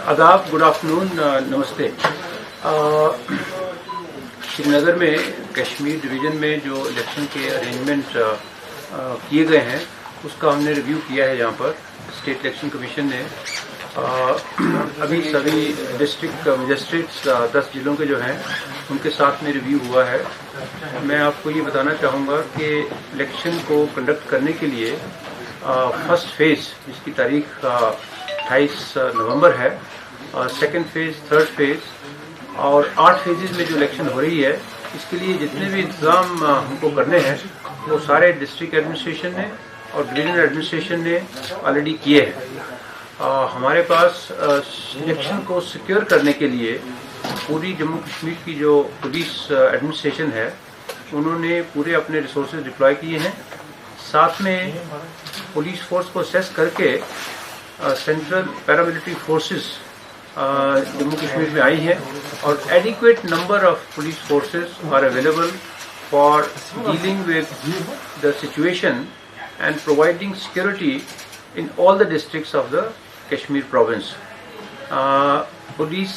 आदाब, good afternoon, नमस्ते। श्रीनगर में कश्मीर डिवीज़न में जो इलेक्शन के अरेंजमेंट किए गए हैं उसका हमने रिव्यू किया है। यहाँ पर स्टेट इलेक्शन कमीशन ने अभी सभी डिस्ट्रिक्ट मजिस्ट्रेट्स 10 जिलों के जो हैं उनके साथ में रिव्यू हुआ है। मैं आपको ये बताना चाहूँगा कि इलेक्शन को कंडक्ट करने के लिए फर्स्ट फेज़ जिसकी तारीख 28 नवंबर है, सेकंड फेज़, थर्ड फेज़ और 8 फेजेज़ में जो इलेक्शन हो रही है, इसके लिए जितने भी इंतजाम हमको करने हैं वो सारे डिस्ट्रिक्ट एडमिनिस्ट्रेशन ने और डिवीजनल एडमिनिस्ट्रेशन ने ऑलरेडी किए हैं। हमारे पास इलेक्शन को सिक्योर करने के लिए पूरी जम्मू कश्मीर की जो पुलिस एडमिनिस्ट्रेशन है उन्होंने पूरे अपने रिसोर्सेज डिप्लॉय किए हैं। साथ में पुलिस फोर्स को असेस करके central paramilitary forces Jammu Kashmir में आई हैं और adequate number of police forces are available for dealing with the situation and providing security in all the districts of the Kashmir province. Police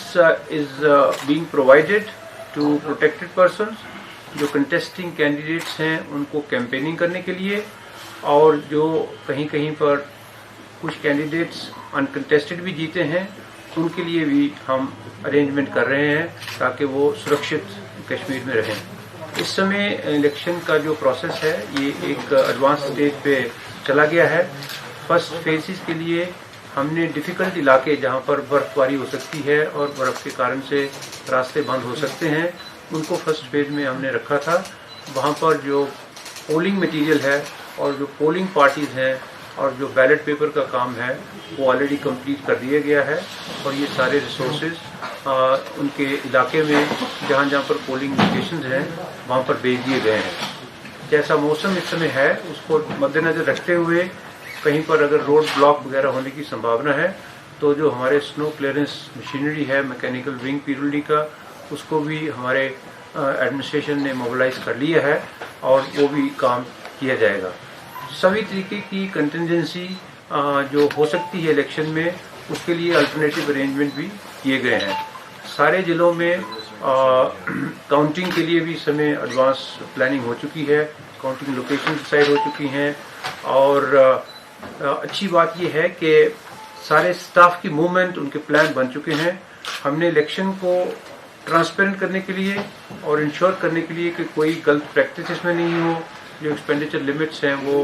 is being provided to protected persons, जो contesting candidates हैं उनको campaigning करने के लिए, और जो कहीं कहीं पर कुछ कैंडिडेट्स अनकंटेस्टेड भी जीते हैं उनके लिए भी हम अरेंजमेंट कर रहे हैं ताकि वो सुरक्षित कश्मीर में रहें। इस समय इलेक्शन का जो प्रोसेस है ये एक एडवांस स्टेज पे चला गया है। फर्स्ट फेजेस के लिए हमने डिफिकल्ट इलाके जहां पर बर्फबारी हो सकती है और बर्फ के कारण से रास्ते बंद हो सकते हैं उनको फर्स्ट फेज में हमने रखा था। वहां पर जो पोलिंग मटेरियल है और जो पोलिंग पार्टीज हैं और जो बैलेट पेपर का काम है वो ऑलरेडी कंप्लीट कर दिया गया है और ये सारे रिसोर्सेज उनके इलाके में जहाँ जहाँ पर पोलिंग लोकेशंस हैं वहाँ पर भेज दिए गए हैं। जैसा मौसम इस समय है उसको मद्देनजर रखते हुए कहीं पर अगर रोड ब्लॉक वगैरह होने की संभावना है तो जो हमारे स्नो क्लियरेंस मशीनरी है मैकेनिकल विंग पीडब्ल्यूडी का, उसको भी हमारे एडमिनिस्ट्रेशन ने मोबिलाइज कर लिया है और वो भी काम किया जाएगा। सभी तरीके की कंटिजेंसी जो हो सकती है इलेक्शन में उसके लिए अल्टरनेटिव अरेंजमेंट भी किए गए हैं। सारे जिलों में काउंटिंग के लिए भी इस समय एडवांस प्लानिंग हो चुकी है, काउंटिंग लोकेशन डिसाइड हो चुकी हैं और अच्छी बात यह है कि सारे स्टाफ की मूवमेंट उनके प्लान बन चुके हैं। हमने इलेक्शन को ट्रांसपेरेंट करने के लिए और इंश्योर करने के लिए कि कोई गलत प्रैक्टिस इसमें नहीं हो, जो एक्सपेंडिचर लिमिट्स हैं वो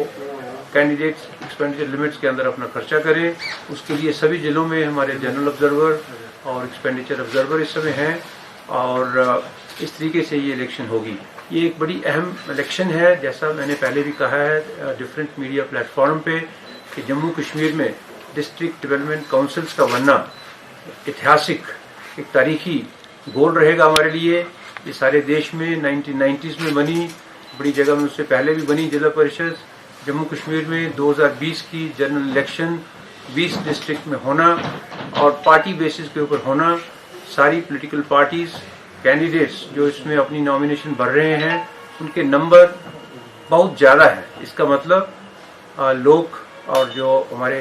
कैंडिडेट्स एक्सपेंडिचर लिमिट्स के अंदर अपना खर्चा करें, उसके लिए सभी जिलों में हमारे जनरल ऑब्जर्वर और एक्सपेंडिचर ऑब्जर्वर इस समय हैं और इस तरीके से ये इलेक्शन होगी। ये एक बड़ी अहम इलेक्शन है, जैसा मैंने पहले भी कहा है डिफरेंट मीडिया प्लेटफॉर्म पे कि जम्मू कश्मीर में डिस्ट्रिक्ट डेवलपमेंट काउंसिल्स का बनना ऐतिहासिक एक तारीखी गोल रहेगा हमारे लिए। ये सारे देश में 1990s में बनी, बड़ी जगह में उससे पहले भी बनी जिला परिषद। जम्मू कश्मीर में 2020 की जनरल इलेक्शन 20 डिस्ट्रिक्ट में होना और पार्टी बेसिस के ऊपर होना, सारी पॉलिटिकल पार्टीज कैंडिडेट्स जो इसमें अपनी नॉमिनेशन भर रहे हैं उनके नंबर बहुत ज़्यादा है। इसका मतलब लोग और जो हमारे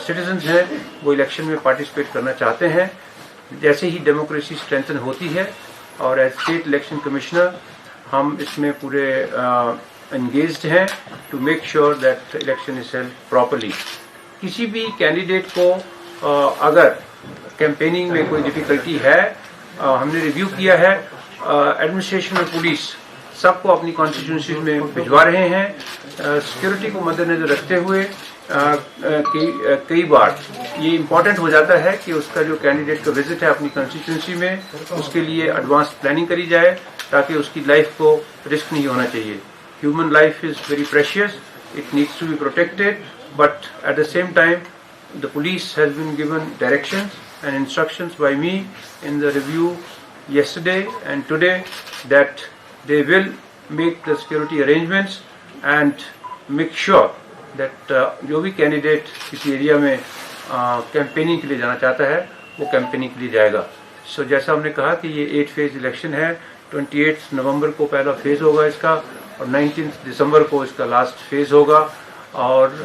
सिटीजन्स हैं वो इलेक्शन में पार्टिसिपेट करना चाहते हैं। जैसे ही डेमोक्रेसी स्ट्रेंथन होती है और एज स्टेट इलेक्शन कमिश्नर हम इसमें पूरे एंगेज्ड हैं to make sure that election is held properly. किसी भी कैंडिडेट को अगर कैंपेनिंग में कोई डिफिकल्टी है, हमने रिव्यू किया है, एडमिनिस्ट्रेशन और पुलिस सबको अपनी कॉन्स्टिट्यूंसीज में भिजवा रहे हैं। सिक्योरिटी को मद्देनजर रखते हुए कई बार ये इम्पॉर्टेंट हो जाता है कि उसका जो कैंडिडेट का विजिट है अपनी कॉन्स्टिट्यूंसी में उसके लिए एडवांस प्लानिंग करी जाए ताकि उसकी लाइफ को रिस्क नहीं होना चाहिए। Human life is very precious, it needs to be protected, but at the same time the police has been given directions and instructions by me in the review yesterday and today that they will make the security arrangements and make sure that जो भी candidate किसी area में campaigning के लिए जाना चाहता है वो कैंपेनिंग के लिए जाएगा। सो जैसा हमने कहा कि ये 8 फेज इलेक्शन है, 28 नवंबर को पहला फेज होगा इसका और 19 दिसंबर को इसका लास्ट फेज होगा और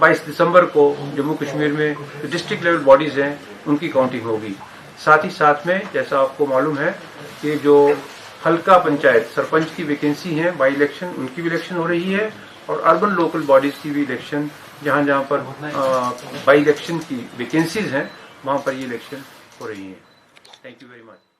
22 दिसंबर को जम्मू कश्मीर में जो डिस्ट्रिक्ट लेवल बॉडीज़ हैं ان کی کاؤنٹنگ ہوگی. ساتھ ہی ساتھ میں جیسا آپ کو معلوم ہے کہ جو حلقہ پنچایت سرپنچ کی ویکینسی ہیں بائی الیکشن ان کی بھی الیکشن ہو رہی ہے اور اربن لوکل باڈیز کی بھی الیکشن جہاں جہاں پر بائی الیکشن کی ویکینسیز ہیں وہاں پر یہ الیکشن ہو رہی ہیں. Thank you very much.